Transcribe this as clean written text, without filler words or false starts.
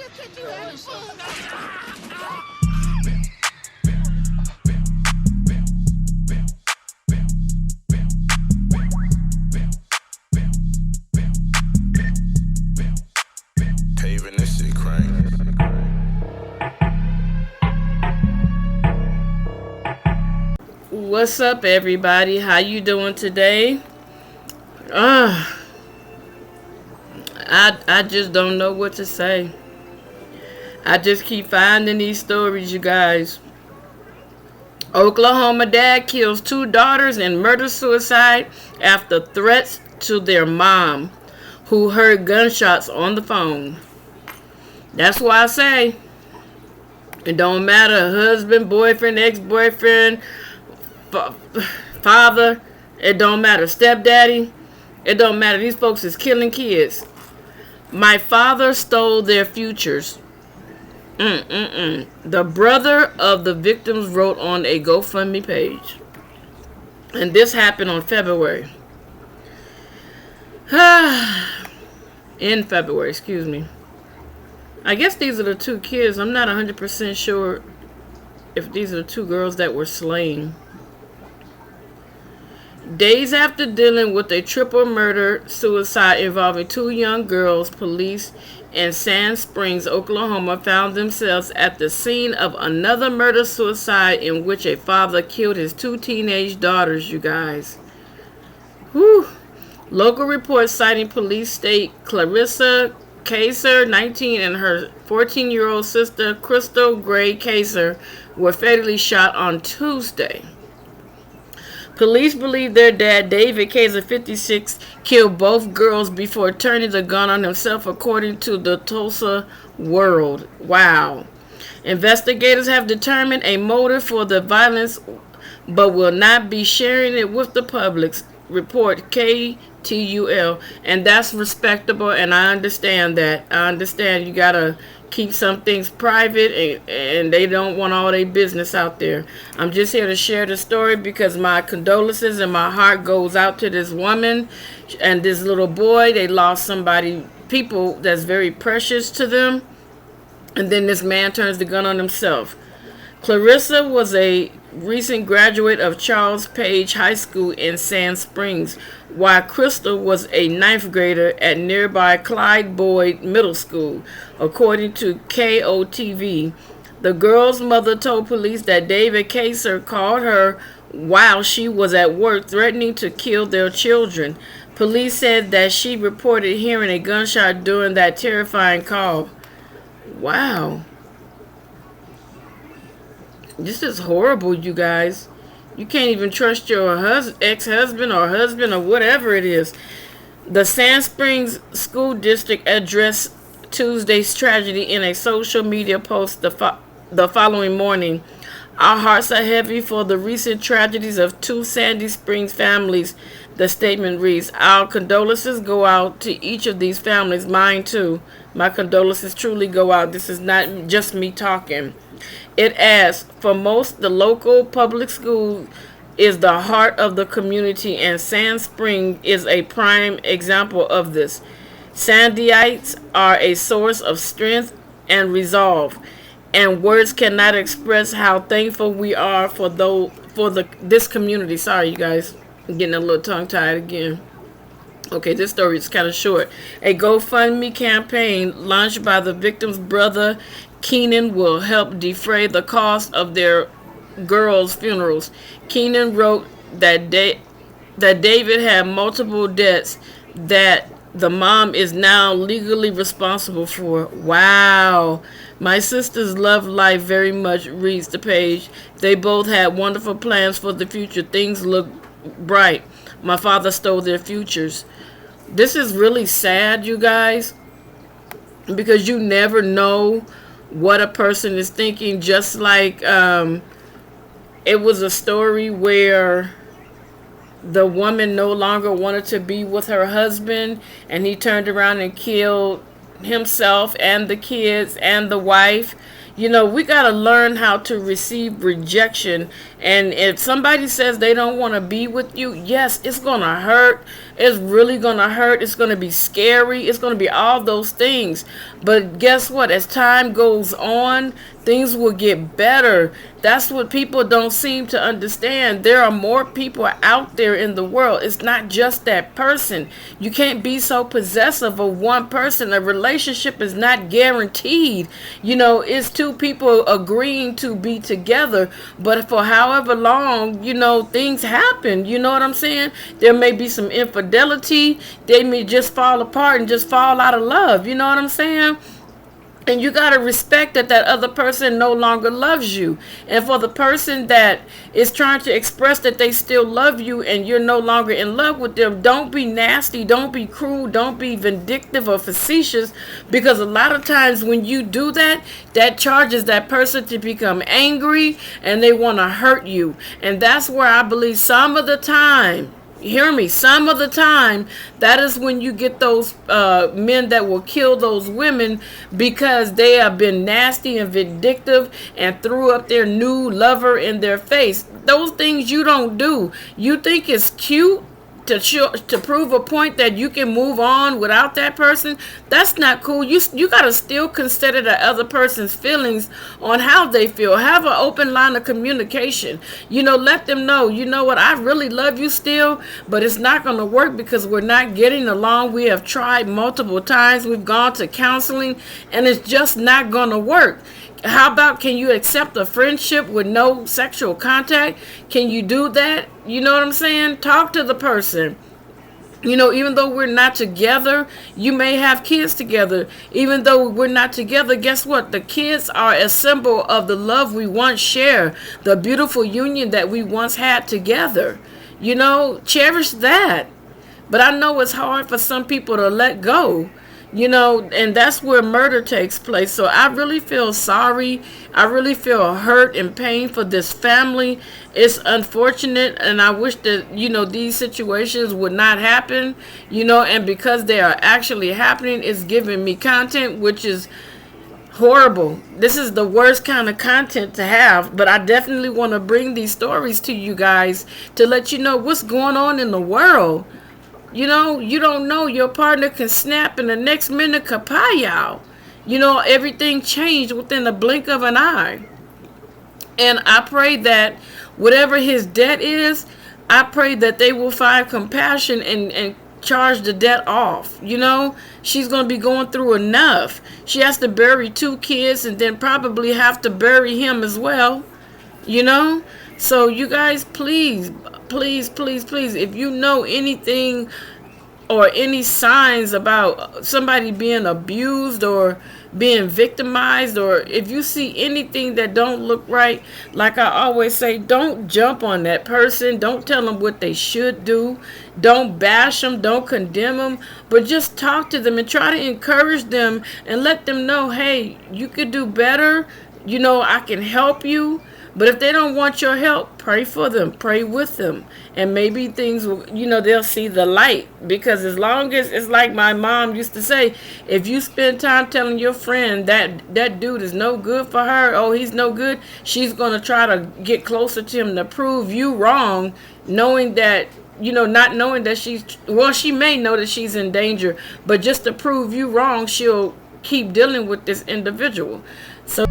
Paving this shit crank. What's up, everybody? How you doing today? I just don't know what to say. I just keep finding these stories, you guys. Oklahoma dad kills 2 daughters in murder-suicide after threats to their mom, who heard gunshots on the phone. That's why I say it don't matter, husband, boyfriend, ex-boyfriend, father, it don't matter, stepdaddy, it don't matter. These folks is killing kids. My father stole their futures. The brother of the victims wrote on a GoFundMe page. And this happened on February. In February, excuse me. I guess these are the 2 kids. I'm not 100% sure if these are the 2 girls that were slain. Days after dealing with a triple murder-suicide involving 2 young girls, police in Sand Springs, Oklahoma, found themselves at the scene of another murder-suicide in which a father killed his 2 teenage daughters, you guys. Whew. Local reports citing police state Clarissa Kaser, 19, and her 14-year-old sister, Crystal Gray Kaser, were fatally shot on Tuesday. Police believe their dad, David Kaser, 56, killed both girls before turning the gun on himself, according to the Tulsa World. Wow. Investigators have determined a motive for the violence, but will not be sharing it with the public, report KTUL. And that's respectable, and I understand that. I understand you gotta keep some things private, and they don't want all their business out there. I'm just here to share the story because my condolences and my heart goes out to this woman and this little boy. They lost people that's very precious to them, and then this man turns the gun on himself. Clarissa was a recent graduate of Charles Page High School in Sand Springs, while Crystal was a 9th grader at nearby Clyde Boyd Middle School, according to KOTV. The girl's mother told police that David Kaser called her while she was at work, threatening to kill their children. Police said that she reported hearing a gunshot during that terrifying call. Wow. This is horrible, you guys. You can't even trust your ex-husband or whatever it is. The Sand Springs School District addressed Tuesday's tragedy in a social media post the following morning. Our hearts are heavy for the recent tragedies of 2 Sandy Springs families, the statement reads. Our condolences go out to each of these families. Mine too. My condolences truly go out. This is not just me talking. It adds, for most, the local public school is the heart of the community, and Sand Spring is a prime example of this. Sandyites are a source of strength and resolve, and words cannot express how thankful we are for this community. Sorry, you guys. I'm getting a little tongue-tied again. Okay, this story is kind of short. A GoFundMe campaign launched by the victim's brother, Keenan, will help defray the cost of their girls' funerals. Keenan wrote that David had multiple debts that the mom is now legally responsible for. Wow. My sisters love life very much, reads the page. They both had wonderful plans for the future. Things look bright. My father stole their futures. This is really sad, you guys, because you never know what a person is thinking. Just like it was a story where the woman no longer wanted to be with her husband, and he turned around and killed himself and the kids and the wife. You know, we got to learn how to receive rejection. And if somebody says they don't want to be with you, yes, it's going to hurt. It's really going to hurt. It's going to be scary. It's going to be all those things. But guess what? As time goes on, things will get better. That's what people don't seem to understand. There are more people out there in the world. It's not just that person. You can't be so possessive of one person. A relationship is not guaranteed. It's two people agreeing to be together, but for however long, things happen. You know what I'm saying? There may be some infidelity. They may just fall apart and just fall out of love. You know what I'm saying? And you got to respect that other person no longer loves you. And for the person that is trying to express that they still love you and you're no longer in love with them, don't be nasty, don't be cruel, don't be vindictive or facetious, because a lot of times when you do that, that charges that person to become angry and they want to hurt you. And that's where I believe some of the time, hear me, some of the time, that is when you get those men that will kill those women, because they have been nasty and vindictive and threw up their new lover in their face. Those things you don't do. You think it's cute to prove a point that you can move on without that person. That's not cool. You got to still consider the other person's feelings on how they feel. Have an open line of communication. Let them know, you know what, I really love you still, but it's not going to work because we're not getting along. We have tried multiple times. We've gone to counseling and it's just not going to work. How about, can you accept a friendship with no sexual contact? Can you do that? You know what I'm saying? Talk to the person. Even though we're not together, you may have kids together. Even though we're not together, guess what? The kids are a symbol of the love we once shared, the beautiful union that we once had together. Cherish that. But I know it's hard for some people to let go. And that's where murder takes place. So I really feel sorry. I really feel hurt and pain for this family. It's unfortunate, and I wish that, these situations would not happen, and because they are actually happening, it's giving me content, which is horrible. This is the worst kind of content to have, but I definitely want to bring these stories to you guys to let you know what's going on in the world. You don't know, your partner can snap in the next minute, kapow. Everything changed within the blink of an eye. And I pray that whatever his debt is, I pray that they will find compassion and charge the debt off. She's going to be going through enough. She has to bury 2 kids and then probably have to bury him as well. So you guys, please, if you know anything or any signs about somebody being abused or being victimized, or if you see anything that don't look right, like I always say, don't jump on that person. Don't tell them what they should do. Don't bash them. Don't condemn them. But just talk to them and try to encourage them and let them know, hey, you could do better. I can help you. But if they don't want your help, pray for them, pray with them, and maybe things will, they'll see the light. Because as long as, it's like my mom used to say, if you spend time telling your friend that dude is no good for her, oh, he's no good, she's going to try to get closer to him to prove you wrong, knowing that, not knowing that she may know that she's in danger, but just to prove you wrong, she'll keep dealing with this individual. So